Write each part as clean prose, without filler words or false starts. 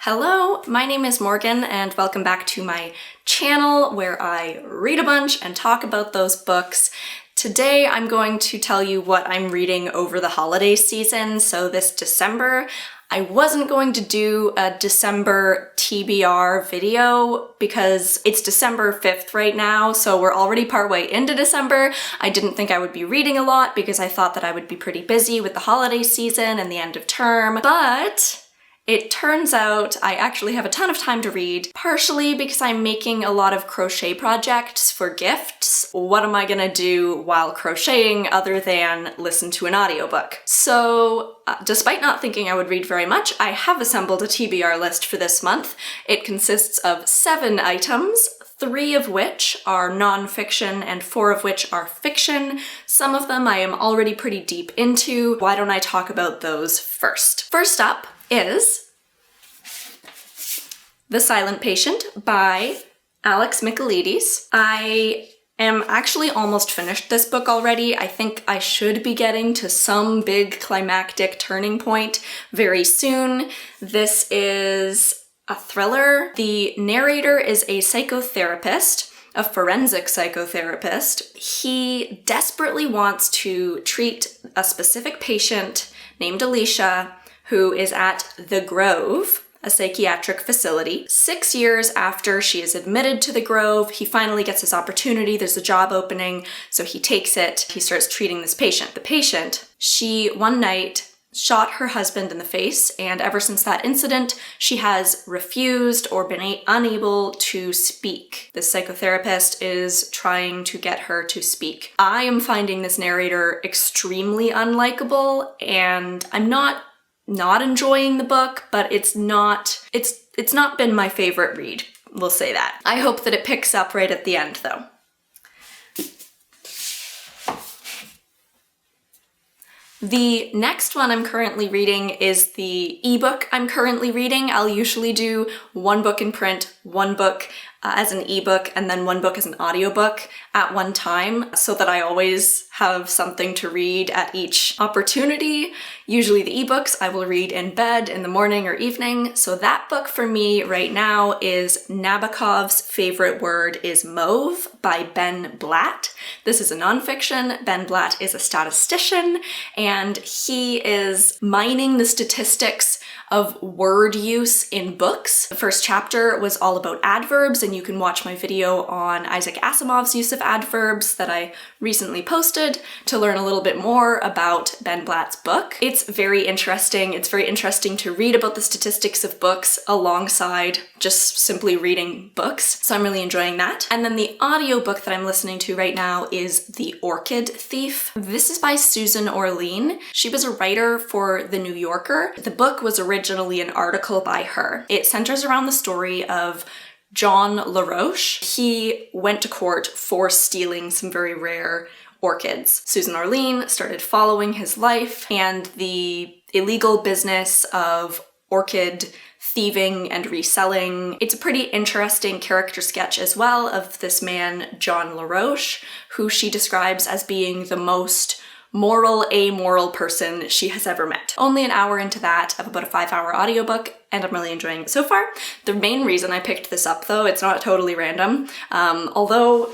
Hello, my name is Morgan and welcome back to my channel where I read a bunch and talk about those books. Today I'm going to tell you what I'm reading over the holiday season, so this December. I wasn't going to do a December TBR video because it's December 5th right now, so we're already partway into December. I didn't think I would be reading a lot because I thought that I would be pretty busy with the holiday season and the end of term, but it turns out I actually have a ton of time to read, partially because I'm making a lot of crochet projects for gifts. What am I gonna do while crocheting other than listen to an audiobook? So, despite not thinking I would read very much, I have assembled a TBR list for this month. It consists of 7 items, 3 of which are non-fiction and 4 of which are fiction. Some of them I am already pretty deep into. Why don't I talk about those first? First up is The Silent Patient by Alex Michaelides. I am actually almost finished this book already. I think I should be getting to some big climactic turning point very soon. This is a thriller. The narrator is a psychotherapist, a forensic psychotherapist. He desperately wants to treat a specific patient named Alicia who is at The Grove, a psychiatric facility. 6 years after she is admitted to The Grove, he finally gets his opportunity. There's a job opening, so he takes it. He starts treating this patient. The patient, she one night shot her husband in the face, and ever since that incident, she has refused or been unable to speak. This psychotherapist is trying to get her to speak. I am finding this narrator extremely unlikable, and I'm not enjoying the book, but it's not been my favorite read. We'll say that. I hope that it picks up right at the end, though. The next one I'm currently reading is the ebook I'm currently reading. I'll usually do one book in print, one book as an ebook, and then one book as an audiobook at one time, so that I always have something to read at each opportunity. Usually the ebooks I will read in bed in the morning or evening. So that book for me right now is Nabokov's Favorite Word is Mauve by Ben Blatt. This is a nonfiction. Ben Blatt is a statistician, and he is mining the statistics of word use in books. The first chapter was all about adverbs, and you can watch my video on Isaac Asimov's use of adverbs that I recently posted to learn a little bit more about Ben Blatt's book. It's very interesting. It's very interesting to read about the statistics of books alongside just simply reading books, so I'm really enjoying that. And then the audiobook that I'm listening to right now is The Orchid Thief. This is by Susan Orlean. She was a writer for The New Yorker. The book was originally an article by her. It centers around the story of John LaRoche. He went to court for stealing some very rare orchids. Susan Orlean started following his life and the illegal business of orchid thieving and reselling. It's a pretty interesting character sketch as well of this man, John LaRoche, who she describes as being the most moral, amoral person she has ever met. Only an hour into that of about a 5-hour audiobook, and I'm really enjoying it so far. The main reason I picked this up, though, it's not totally random, although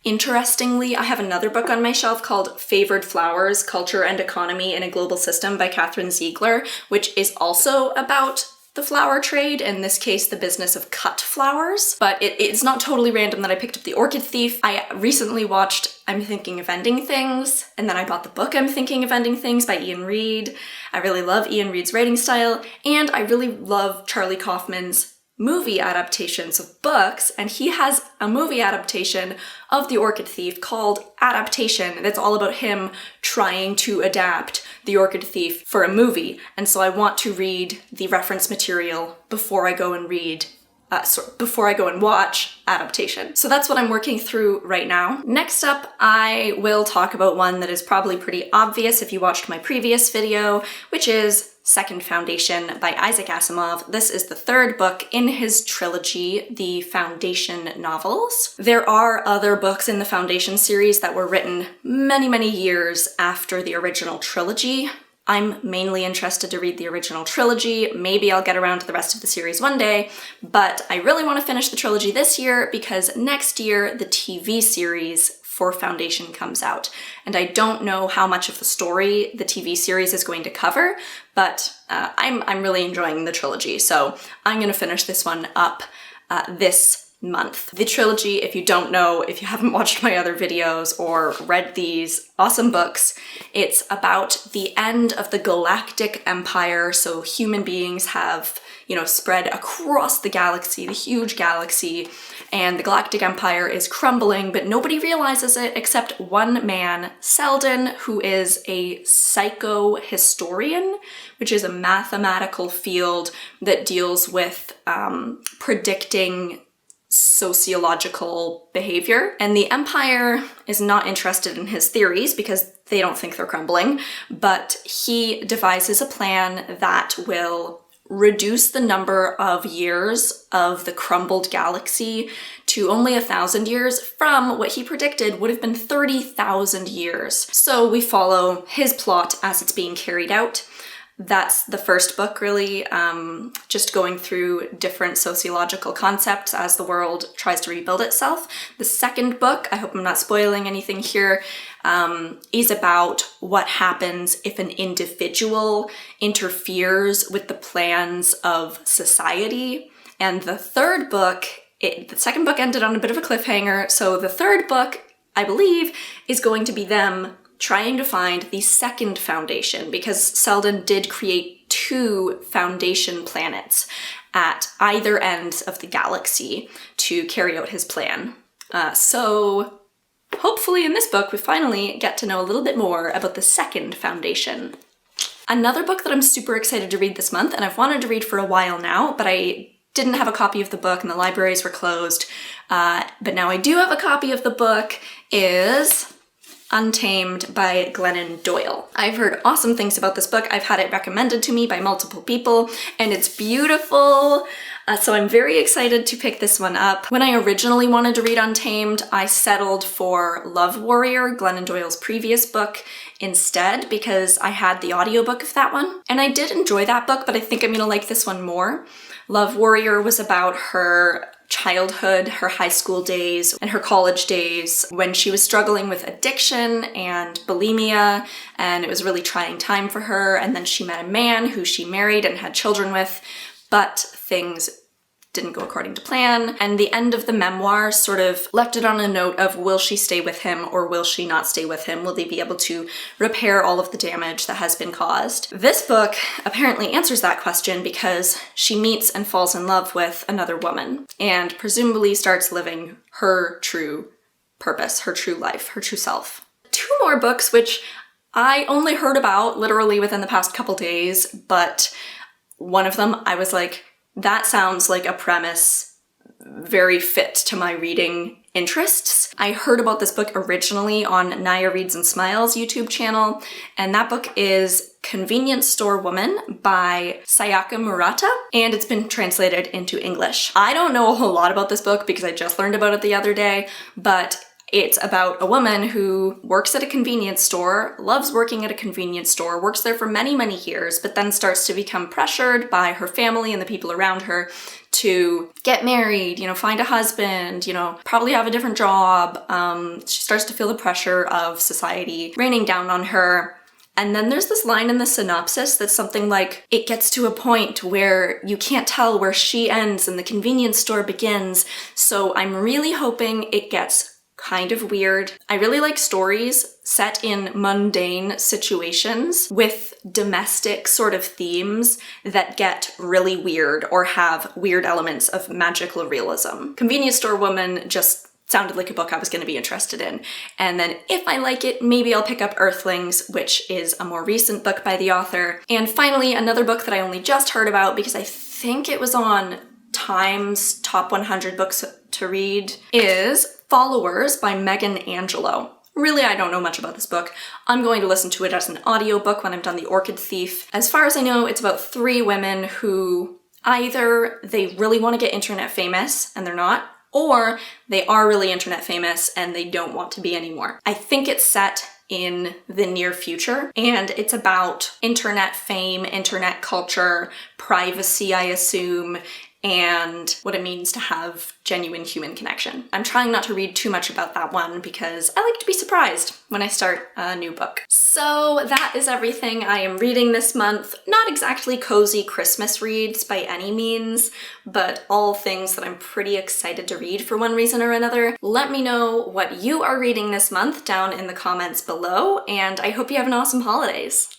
interestingly, I have another book on my shelf called Favored Flowers, Culture and Economy in a Global System by Katherine Ziegler, which is also about the flower trade, in this case the business of cut flowers. But it's not totally random that I picked up The Orchid Thief. I recently watched I'm Thinking of Ending Things, and then I bought the book I'm Thinking of Ending Things by Ian Reid. I really love Ian Reid's writing style, and I really love Charlie Kaufman's movie adaptations of books, and he has a movie adaptation of The Orchid Thief called Adaptation that's all about him trying to adapt The Orchid Thief for a movie, and so I want to read the reference material before I go and watch Adaptation. So that's what I'm working through right now. Next up, I will talk about one that is probably pretty obvious if you watched my previous video, which is Second Foundation by Isaac Asimov. This is the 3rd book in his trilogy, the Foundation novels. There are other books in the Foundation series that were written many, many years after the original trilogy, I'm mainly interested to read the original trilogy. Maybe I'll get around to the rest of the series one day, but I really want to finish the trilogy this year because next year the TV series for Foundation comes out. And I don't know how much of the story the TV series is going to cover, but I'm really enjoying the trilogy, so I'm going to finish this one up this month. The trilogy, if you don't know, if you haven't watched my other videos or read these awesome books, it's about the end of the galactic empire. So human beings have, spread across the galaxy, the huge galaxy, and the galactic empire is crumbling, but nobody realizes it except one man, Selden, who is a psychohistorian, which is a mathematical field that deals with predicting sociological behavior. And the Empire is not interested in his theories because they don't think they're crumbling, but he devises a plan that will reduce the number of years of the crumbled galaxy to only 1,000 years from what he predicted would have been 30,000 years. So we follow his plot as it's being carried out. That's the first book, really, just going through different sociological concepts as the world tries to rebuild itself. The second book, I hope I'm not spoiling anything here, is about what happens if an individual interferes with the plans of society. And the third book, the second book ended on a bit of a cliffhanger, so the third book, I believe, is going to be them trying to find the second foundation, because Selden did create 2 foundation planets at either end of the galaxy to carry out his plan. So hopefully in this book we finally get to know a little bit more about the second foundation. Another book that I'm super excited to read this month, and I've wanted to read for a while now, but I didn't have a copy of the book and the libraries were closed, but now I do have a copy of the book, is Untamed by Glennon Doyle. I've heard awesome things about this book. I've had it recommended to me by multiple people, and it's beautiful. So I'm very excited to pick this one up. When I originally wanted to read Untamed, I settled for Love Warrior, Glennon Doyle's previous book, instead, because I had the audiobook of that one. And I did enjoy that book, but I think I'm gonna like this one more. Love Warrior was about her childhood, her high school days, and her college days when she was struggling with addiction and bulimia, and it was a really trying time for her. And then she met a man who she married and had children with, but things didn't go according to plan. And the end of the memoir sort of left it on a note of, will she stay with him or will she not stay with him? Will they be able to repair all of the damage that has been caused? This book apparently answers that question because she meets and falls in love with another woman and presumably starts living her true purpose, her true life, her true self. 2 more books which I only heard about literally within the past couple days, but one of them I was like, that sounds like a premise very fit to my reading interests. I heard about this book originally on Naya Reads and Smiles YouTube channel, and that book is Convenience Store Woman by Sayaka Murata, and it's been translated into English. I don't know a whole lot about this book because I just learned about it the other day, but it's about a woman who works at a convenience store, loves working at a convenience store, works there for many, many years, but then starts to become pressured by her family and the people around her to get married, find a husband, probably have a different job. She starts to feel the pressure of society raining down on her. And then there's this line in the synopsis that's something like, it gets to a point where you can't tell where she ends and the convenience store begins. So I'm really hoping it gets kind of weird. I really like stories set in mundane situations with domestic sort of themes that get really weird or have weird elements of magical realism. Convenience Store Woman just sounded like a book I was going to be interested in. And then if I like it, maybe I'll pick up Earthlings, which is a more recent book by the author. And finally, another book that I only just heard about because I think it was on Time's Top 100 Books to Read is Followers by Megan Angelo. Really, I don't know much about this book. I'm going to listen to it as an audiobook when I'm done The Orchid Thief. As far as I know, it's about 3 women who either they really want to get internet famous and they're not, or they are really internet famous and they don't want to be anymore. I think it's set in the near future. And it's about internet fame, internet culture, privacy, I assume, and what it means to have genuine human connection. I'm trying not to read too much about that one because I like to be surprised when I start a new book. So that is everything I am reading this month. Not exactly cozy Christmas reads by any means, but all things that I'm pretty excited to read for one reason or another. Let me know what you are reading this month down in the comments below, and I hope you have an awesome holidays.